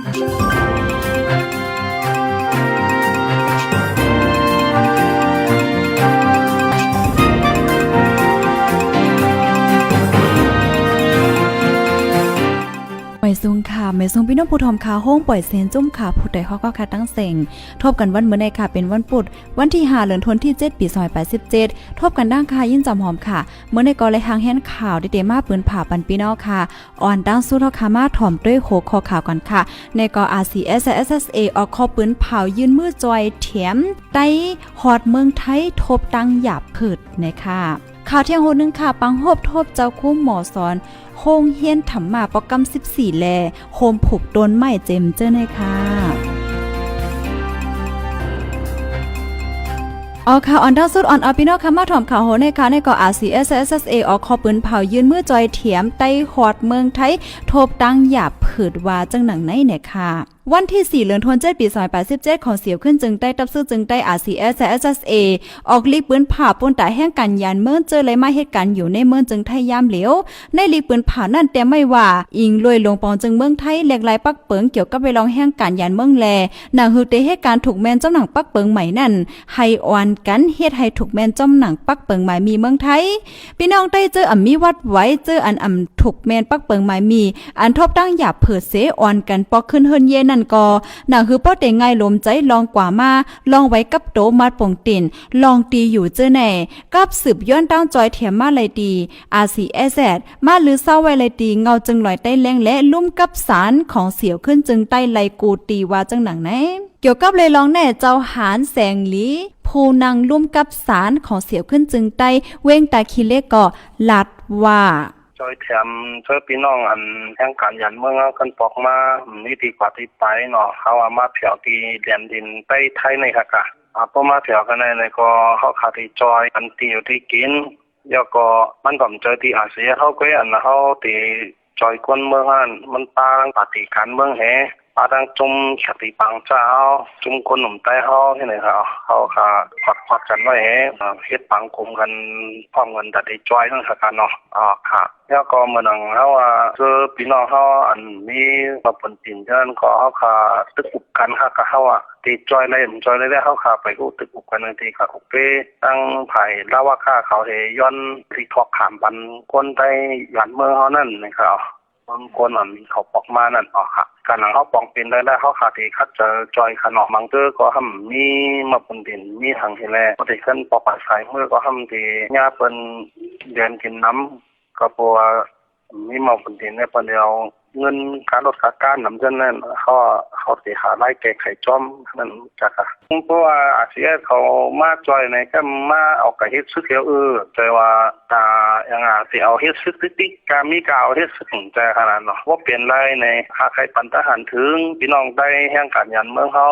ไม่ซุงค่ะไม่ซุงพี่น้องผู้ทอมขาห้องปล่อยเซนจุ่มขาผู้ใดฮอกก็ค่ะตั้งเสงทบกันวันเมื่อในค่ะเป็นวันพุธวันที่5เดือนธันวาคมที่7ปี2087ทบกันด้านค่ะยินจำหอมค่ะเมื่อในกอเลยหางแห่นข่าวได้เตมาปืนผ่าปันพี่น้องค่ะอ่อนดังสู้เท่าคามาถ่อมด้วยโหคอข่าวกันค่ะในกอ RCS SSA ออกคอปืนเผายืนมือจอยเถียมไต้ฮอดเมืองไทยทบตั้งหยาบผืดนะคะข่าวเที่ยงโหนึงค่ะปังโฮบทบเจ้าคุ้มหมอสอนโฮงเฮียนธรรมาปกรรม14แลโฮมผูกโดนไม้เจมเจ้อในค่ะออค่ะออนดาวสุดออนอพี่น้องค่ะมาถ่อมข่าวโหในค่ะในก็ RCS SSA ออกคอปืนเผายืนมือจอยเถียมไต้ฮอดเมืองไทยทบตั้งหยาบผืดว่าจังหนังไหนเนี่ยค่ะวันที่4เดือนธันวาคมปี2087ของเสียวขึ้นจึงได้ตับซื้อจึงได้ RCS SSA ออกลีกปืนผ่าป่นตาแห่งกันยานเมืองเจอเลยมาเหตุการณ์อยู่ในเมืองจึงไทยยามเหลียวในลีกปืนผ่านั่นแต่ไม่ว่าอิงลอยลงปองจึงเมืองไทยแหลกหลายปักเปิงเกี่ยวกับไปลองแห่งการยานเมืองแลนางฮือเตเหตุการณ์ถูกแม่นจ้ำหนังปักเปิงใหม่นั่นให้อ่อนกันเฮ็ดให้ถูกแม่นจ้ำหนังปักเปิงใหม่มีเมืองไทยพี่น้องได้เจออ่ำมีวัดไว้เจออันอ่ำถูกแม่นปักเปิงใหม่มีอันทบตั้งหยาบเผิดเสอ่อนกันปอกขึ้นเฮิรนเยนั่นก็คือป้อเตงไงลมใจลองกว่ามาลองไว้กับโตมัดป่งตินลองตีอยู่เจอแน่กับสืบย้อนตั้งจอยเถียมมาเลยดี RCS มาหรือเศร้าไว้เลยดีเงาจึงลอยใต้แรงและลุ่มกับสารของเสียวขึ้นจึงใต้ไลกูตีว่าจังหนังไหนเกี่ยวกับเลยลองแน่เจ้าหานแสงหลีผู้นางลุ่มกับสารของเสียวขึ้นจึงใต้เว้งตาคีเลก็ลัดว่าจอยแถมช่วยพี่น้องอันแห่งการยันเมืองเอากันปอกมานี่ดีกว่าที่ไปเนาะเขาเอามาเผียวตีเหลี่ยมดินไปไทยในค่ะกะพอมาเผียวกันในก็เขาขาดที่จอยอันตีอยู่ที่กินแล้วก็มันก็เจอที่อาเซียเขาก็อันเขาตีจอยคนเมืองมันตางปฏิการเมืองแห่ปาดังจุ่มขติปังเจ้าจุ่มคนหนุ่มใต้เขาที่ไหนเขาขาขวัดกันไว้เฮ็ดปังกลุ่มกันพร้อมกันแต่ได้จอยนั่นค่ะเนาะค่ะแล้วก็เมื่อนังเขาว่าคือพี่น้องเขาอันมีมาปนตินฉะนั้นก็เขาขาตึกอุบกันค่ะก็เขาตีจอยเลยได้เขาขาไปกูตึกอุบกันทีค่ะอุเปตั้งไผ่ลาวาค่าเขาเฮย้อนที่ทอกขามบันคนใต้หยันเมืองเขานั่นนะครับบางคนอันเขาปอกมานั่นค่ะการหลังเขาปองเป็นได้เขาขาดที่คัดเจอจอยขนมบางเตอก็ทำมีมาปนดินมีทางที่แรกพอที่ขึ้นปอกปลาสายเมื่อก็ทำที่หญ้าเป็นเดินกินน้ำก็ปัวมีมาปนดินในปันเดียวเงินการลดการน้ำเช่นนั้นเขาสิหาไล่แก่ไข่จอมนั่นจ้ะค่ะเพราะว่าอาเซียเขามาจอยในก็มาเอากระเฮ็ดซึกแล้วแต่ว่าอย่างสิเอาเฮ็ดซึกติกามีกาวเฮ็ดซึกใจขนาดเนาะว่าเปลี่ยนไรในหาใครปันทหารถึงพี่น้องได้แห่งการยันเมืองเขา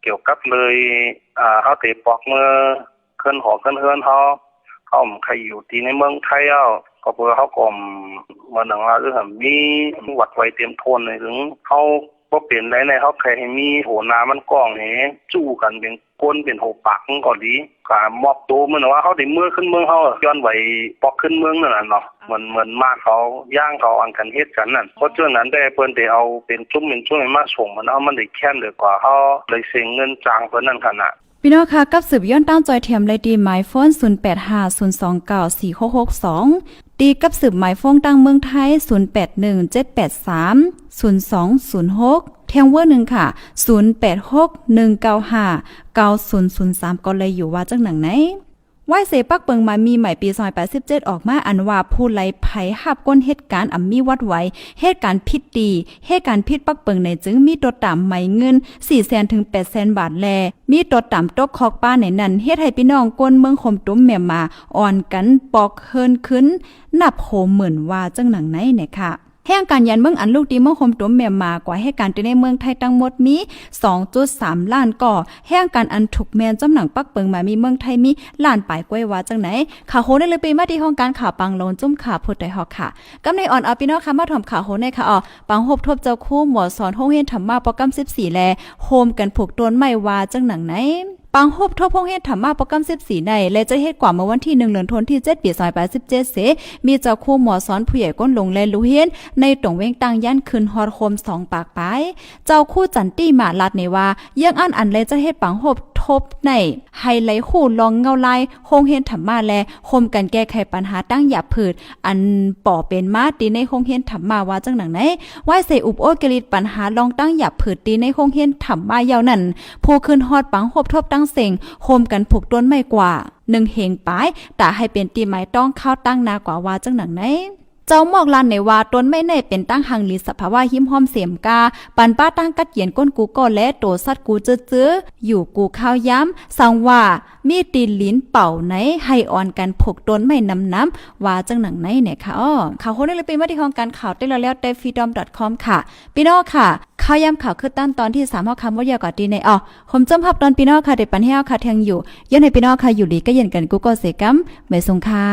เกี่ยวกับเลยเขาเตะปอกมือขึ้นหอขึ้นเฮือนเขาใครอยู่ที่ในเมืองไทยก็เพื่อเขากลมมาหนังว่ามีวัดไว้เตรียมทนเลยถึงเขาก็เปลี่ยนได้ในเขาใครให้มีโหนามันกล้องนี้จู้กันเป็นก้นเป็นโหปากก็ดีการมอบตัวมันว่าเขาได้เมื่อขึ้นเมืองเขาย้อนไว้ปอกขึ้นเมืองนั่นแหละเนาะเหมือนมาเขาย่างเขาอันกันเฮ็ดกันนั่นเพราะเจ้านั้นได้เพิ่นได้เอาเป็นจุ่มเป็นช่วงมาส่งมันเอามันได้แค้นเลยกว่าเขาเลยเสียเงินจ้างเพิ่นนั่นขนาดพี่น้องค่ะกับสืบย้อนตั้งจอยเทียมเลยดีหมายโฟน0850294662ตีกับสืบหมายโฟนตั้งเมืองไทย0817830206เทียงเวอร์1ค่ะ0861959003ก็เลยอยู่ว่าจังหนังไหนไหว้เสปักเปิงมามีใหม่ปี2087ออกมาอันว่าผู้ไล่ไผหับก้นเหตุการณ์มีวัดไว้เหตุการณ์ผิดดีเหตุการณ์ผิดปักเปิงในจึงมีตัวต่ำไหมเงิน 400,000 ถึง 800,000 บาทแลมีตัวต่ำตกคอกป้าในนั้นเฮ็ดให้พี่น้องก้นเมืองข่มตุ้มแม่มาอ่อนกันปอกเฮินขึ้นนับโหหมื่นว่าจังหนังไหนเนี่ยค่ะแห่งการยันเมืองอันลูกดีเมืองคมตุ้มแม่มากว่าเหตุการณ์ในเมืองไทยทั้งหมดมี 2.3 ล้านก่อแห่งการอันถูกแมนจำหนังปักเปิงมามีเมืองไทยมีล้านปลายกล้วยว่าจังไหนข่าวโหได้เลยไปมาที่ห้องการข่าวปังลงจุ้มข่าวพุดได้ฮอกค่ะกำในอ่อนเอาพี่น้องค่ะมาถ่อมข่าวโหในค่ะปังหบทบเจ้าคู่หมอสอนโฮงเฮียนธรรมะโปรแกรม14แลโฮมกันผูกต้นไม้ว่าจังหนังไหน ปังฮบทบพงเฮ็ดธรรมะประกำ14ในและจะเฮ็ดกว่าเมื่อวันที่1เดือนธันวาคมที่7ปี2087เสมีเจ้าครูหมอสอนผู้ใหญ่ก้นลงและรู้เห็นในตรงเว้งตังย่านคืนฮอดโคม2ปากปลายเจ้าคู่จันตี้หมาลัดในว่ายังอันและจะเฮ็ดปังฮบทบในไฮไลท์คู่ลองเงาลายโคงเฮ็ดธรรมะและคมกันแก้ไขปัญหาตั้งหยาบผืดอันป่อเป็นมาตีในโคงเฮ็ดธรรมะว่าจังหนังไหนว่าเสอุบโอกลิดปัญหาลองตั้งหยาบผืดตีในโคงเฮ็ดธรรมะยาวนั่นผู้ขึ้นฮอดปังฮบทบตั้งเสียงโคมกันผูกต้นไม่กว่า1เฮงปลายแต่ให้เป็นตีไม้ต้องเข้าตั้งนากว่าว่าจังหนังไหนเจ้าหมอกลานในว่าต้นไม่ในเป็นตั้งหังลีสภาวะหิมห้อมเสียมกาปันป้าตั้งกัดเขียนก้นกูก็และโตสัดกูเจื้ออยู่กูข้าวย้ำสังว่ามีตีนลิ้นเป่าไหนให้อ่อนกันผกต้นไม่น้ำว่าจังหนังไหนเนี่ยค่ะข่าวคนนี้เลยเป็นว่าที่ของการข่าวได้แล้วแต่ freedom.com ค่ะพี่น้องค่ะข่าวย้ำข่าวคือตั้นตอนที่3เฮาคำว่ายากอดีในผมจำพับตอนพี่น้องค่ะได้ปันให้เฮาค่ะแทงอยู่ย้อนให้พี่น้องค่ะอยู่ดีก็เย็นกันกูก็เสกัมไม่ทรงค่ะ